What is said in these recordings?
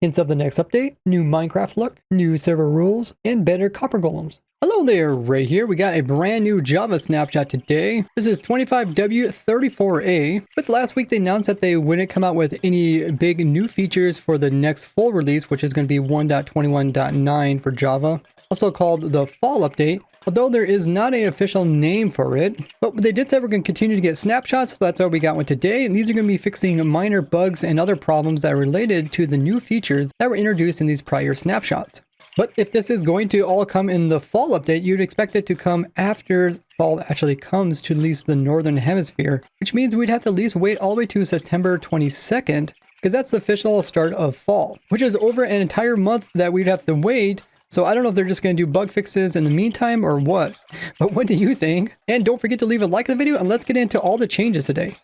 hints of the next update, new Minecraft look, new server rules, and better copper golems. Hello there, Ray here. We got a brand new Java snapshot today. This is 25W34A. But last week they announced that they wouldn't come out with any big new features for the next full release, which is going to be 1.21.9 for Java, also called the fall update. Although there is not an official name for it, but they did say we're going to continue to get snapshots, so that's why we got one today. And these are going to be fixing minor bugs and other problems that are related to the new features that were introduced in these prior snapshots. But if this is going to all come in the fall update, you'd expect it to come after fall actually comes to at least the northern hemisphere, which means we'd have to at least wait all the way to September 22nd, because that's the official start of fall, which is over an entire month that we'd have to wait. So I don't know if they're just going to do bug fixes in the meantime or what, but what do you think? And don't forget to leave a like on the video, and let's get into all the changes today.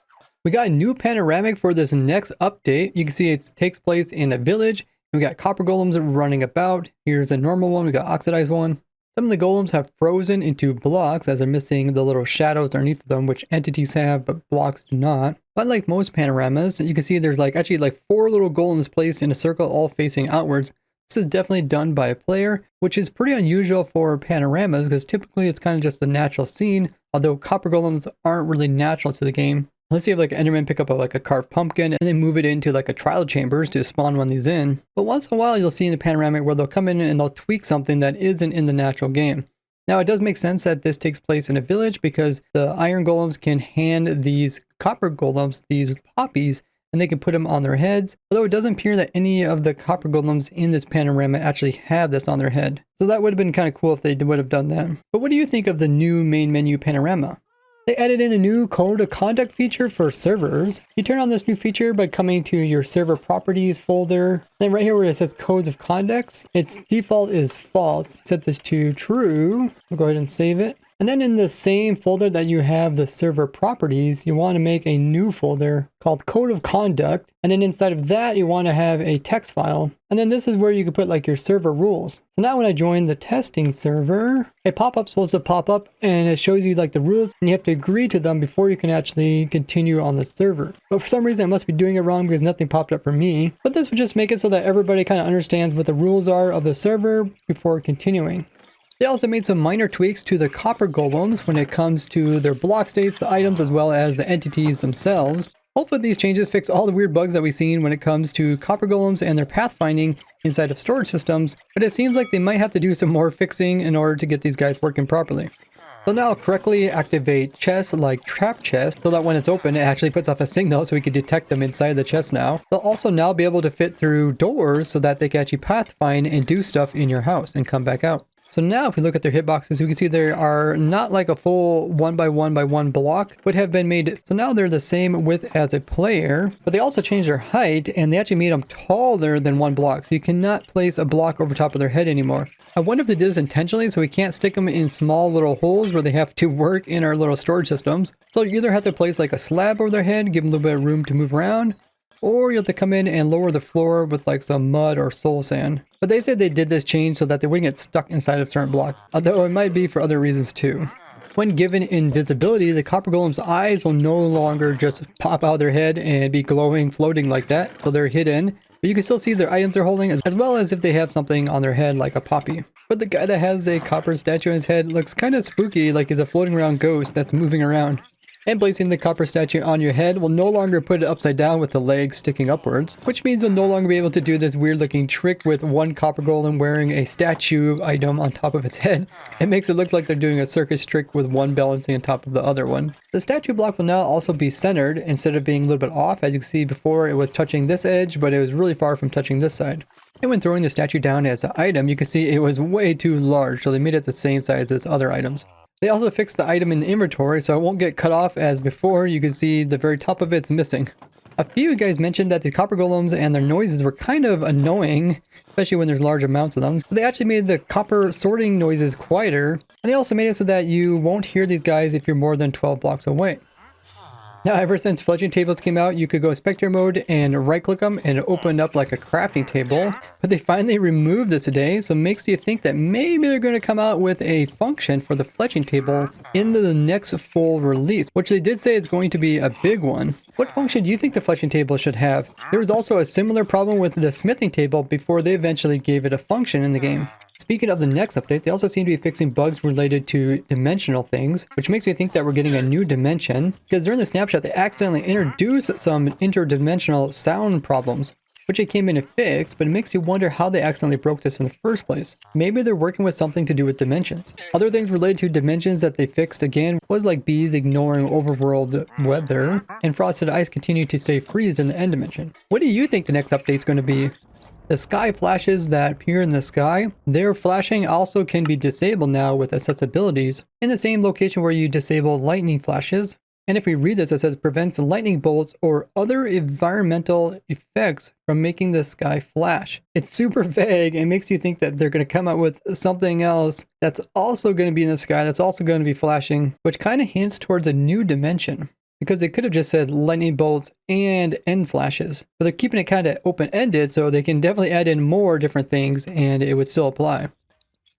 We got a new panoramic for this next update. You can see it takes place in a village. We got copper golems running about. Here's a normal one. We got oxidized one. Some of the golems have frozen into blocks as they're missing the little shadows underneath them, which entities have, but blocks do not. But like most panoramas, you can see there's actually 4 little golems placed in a circle all facing outwards. This is definitely done by a player, which is pretty unusual for panoramas because typically it's kind of just a natural scene, although copper golems aren't really natural to the game. Unless you have an enderman pick up a carved pumpkin and then move it into a trial chambers to spawn one of these in. But once in a while you'll see in the panoramic where they'll come in and they'll tweak something that isn't in the natural game. Now it does make sense that this takes place in a village because the iron golems can hand these copper golems these poppies, and they can put them on their heads, although it doesn't appear that any of the copper golems in this panorama actually have this on their head. So that would have been kind of cool if they would have done that. But what do you think of the new main menu panorama? They added in a new code of conduct feature for servers. You turn on this new feature by coming to your server properties folder. Then right here where it says codes of conducts, its default is false. Set this to true. We'll go ahead and save it. And then in the same folder that you have the server properties, you want to make a new folder called code of conduct. And then inside of that, you want to have a text file. And then this is where you can put your server rules. So now when I join the testing server, a pop-up's supposed to pop up and it shows you the rules, and you have to agree to them before you can actually continue on the server. But for some reason I must be doing it wrong because nothing popped up for me. But this would just make it so that everybody kind of understands what the rules are of the server before continuing. They also made some minor tweaks to the copper golems when it comes to their block states, the items, as well as the entities themselves. Hopefully these changes fix all the weird bugs that we've seen when it comes to copper golems and their pathfinding inside of storage systems, but it seems like they might have to do some more fixing in order to get these guys working properly. They'll now correctly activate chests like trap chests so that when it's open it actually puts off a signal so we can detect them inside the chest now. They'll also now be able to fit through doors so that they can actually pathfind and do stuff in your house and come back out. So now if we look at their hitboxes, we can see they are not like a full 1x1x1 block, would have been made. So now they're the same width as a player, but they also changed their height and they actually made them taller than 1 block. So you cannot place a block over top of their head anymore. I wonder if they did this intentionally so we can't stick them in small little holes where they have to work in our little storage systems. So you either have to place a slab over their head, give them a little bit of room to move around, or you have to come in and lower the floor with some mud or soul sand. But they said they did this change so that they wouldn't get stuck inside of certain blocks, although it might be for other reasons too. When given invisibility, the copper golem's eyes will no longer just pop out of their head and be glowing, floating like that, so they're hidden. But you can still see their items they're holding, as well as if they have something on their head like a poppy. But the guy that has a copper statue on his head looks kind of spooky, like he's a floating around ghost that's moving around. And placing the copper statue on your head will no longer put it upside down with the legs sticking upwards, which means you'll no longer be able to do this weird looking trick with one copper golem wearing a statue item on top of its head. It makes it look like they're doing a circus trick with one balancing on top of the other one. The statue block will now also be centered instead of being a little bit off. As you can see before, it was touching this edge, but it was really far from touching this side. And when throwing the statue down as an item, you can see it was way too large, so they made it the same size as other items. They also fixed the item in the inventory so it won't get cut off as before. You can see the very top of it's missing. A few guys mentioned that the copper golems and their noises were kind of annoying, especially when there's large amounts of them. So they actually made the copper sorting noises quieter, and they also made it so that you won't hear these guys if you're more than 12 blocks away. Now, ever since fletching tables came out, you could go spectator mode and right click them and open up like a crafting table. But they finally removed this today, so it makes you think that maybe they're going to come out with a function for the fletching table in the next full release, which they did say is going to be a big one. What function do you think the fletching table should have? There was also a similar problem with the smithing table before they eventually gave it a function in the game. Speaking of the next update, they also seem to be fixing bugs related to dimensional things, which makes me think that we're getting a new dimension, because during the snapshot they accidentally introduced some interdimensional sound problems, which they came in to fix, but it makes you wonder how they accidentally broke this in the first place. Maybe they're working with something to do with dimensions. Other things related to dimensions that they fixed again was like bees ignoring overworld weather, and frosted ice continue to stay freezed in the end dimension. What do you think the next update is going to be? The sky flashes that appear in the sky, their flashing also can be disabled now with accessibilities in the same location where you disable lightning flashes. And if we read this, it says prevents lightning bolts or other environmental effects from making the sky flash. It's super vague and makes you think that they're going to come up with something else that's also going to be in the sky, that's also going to be flashing, which kind of hints towards a new dimension. Because they could have just said lightning bolts and end flashes. But they're keeping it kind of open-ended, so they can definitely add in more different things and it would still apply.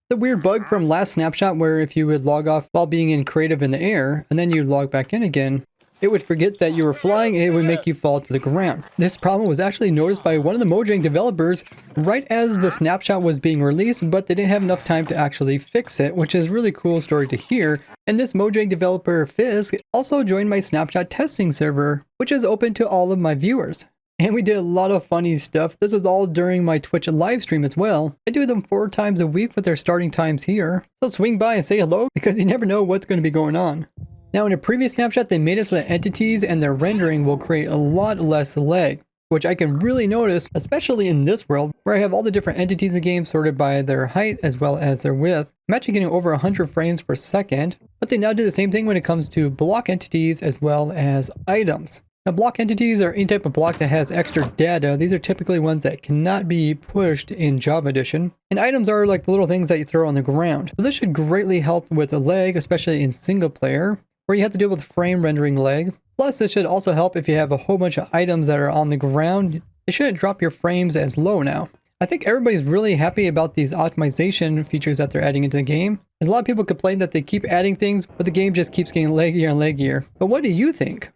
The weird bug from last snapshot where if you would log off while being in creative in the air, and then you log back in again, it would forget that you were flying and it would make you fall to the ground. This problem was actually noticed by one of the Mojang developers right as the snapshot was being released, but they didn't have enough time to actually fix it, which is a really cool story to hear. And this Mojang developer Fisk also joined my snapshot testing server, which is open to all of my viewers. And we did a lot of funny stuff. This was all during my Twitch live stream as well. I do them 4 times a week with their starting times here. So swing by and say hello because you never know what's going to be going on. Now in a previous snapshot, they made it so that entities and their rendering will create a lot less lag, which I can really notice, especially in this world where I have all the different entities in the game sorted by their height as well as their width. I'm actually getting over 100 frames per second, but they now do the same thing when it comes to block entities as well as items. Now block entities are any type of block that has extra data. These are typically ones that cannot be pushed in Java Edition. And items are like the little things that you throw on the ground. So this should greatly help with the lag, especially in single player, where you have to deal with frame rendering lag. Plus this should also help if you have a whole bunch of items that are on the ground. It shouldn't drop your frames as low now. I think everybody's really happy about these optimization features that they're adding into the game. And a lot of people complain that they keep adding things, but the game just keeps getting laggier and laggier. But what do you think?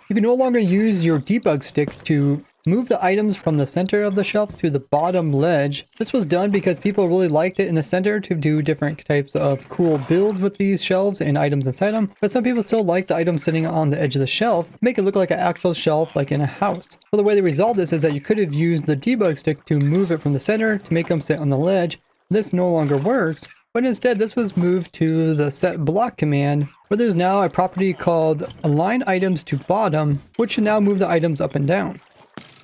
You can no longer use your debug stick to move the items from the center of the shelf to the bottom ledge. This was done because people really liked it in the center to do different types of cool builds with these shelves and items inside them. But some people still like the items sitting on the edge of the shelf, make it look like an actual shelf like in a house. So the way they resolved this is that you could have used the debug stick to move it from the center to make them sit on the ledge. This no longer works. But instead, this was moved to the set block command, where there's now a property called align items to bottom, which should now move the items up and down.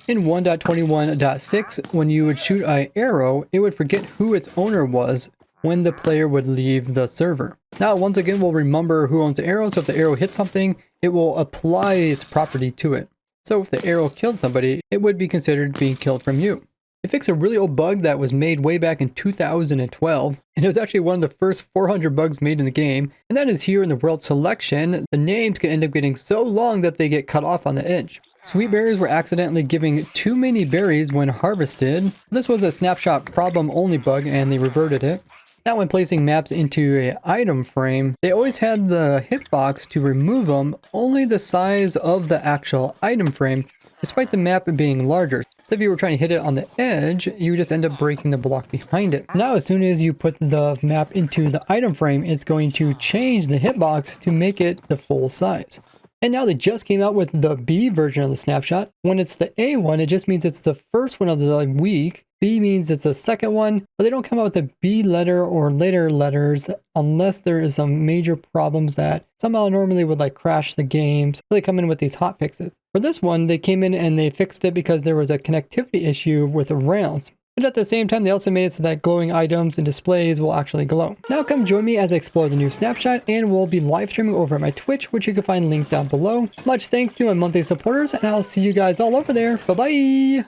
In 1.21.6, when you would shoot an arrow, it would forget who its owner was when the player would leave the server. Now, once again, we'll remember who owns the arrow, so if the arrow hits something, it will apply its property to it. So if the arrow killed somebody, it would be considered being killed from you. It fixed a really old bug that was made way back in 2012, and it was actually one of the first 400 bugs made in the game, and that is here in the world selection. The names can end up getting so long that they get cut off on the edge. Sweet berries were accidentally giving too many berries when harvested. This was a snapshot problem only bug and they reverted it. Now when placing maps into an item frame, they always had the hitbox to remove them only the size of the actual item frame, despite the map being larger. So if you were trying to hit it on the edge, you just end up breaking the block behind it. Now as soon as you put the map into the item frame, it's going to change the hitbox to make it the full size. And now they just came out with the B version of the snapshot. When it's the A one, it just means it's the first one of the week. B means it's the second one, but they don't come out with a B letter or later letters unless there is some major problems that somehow normally would like crash the game. So they come in with these hot fixes. For this one, they came in and they fixed it because there was a connectivity issue with the rails. But at the same time, they also made it so that glowing items and displays will actually glow. Now come join me as I explore the new snapshot, and we'll be live streaming over at my Twitch, which you can find linked down below. Much thanks to my monthly supporters, and I'll see you guys all over there. Bye-bye!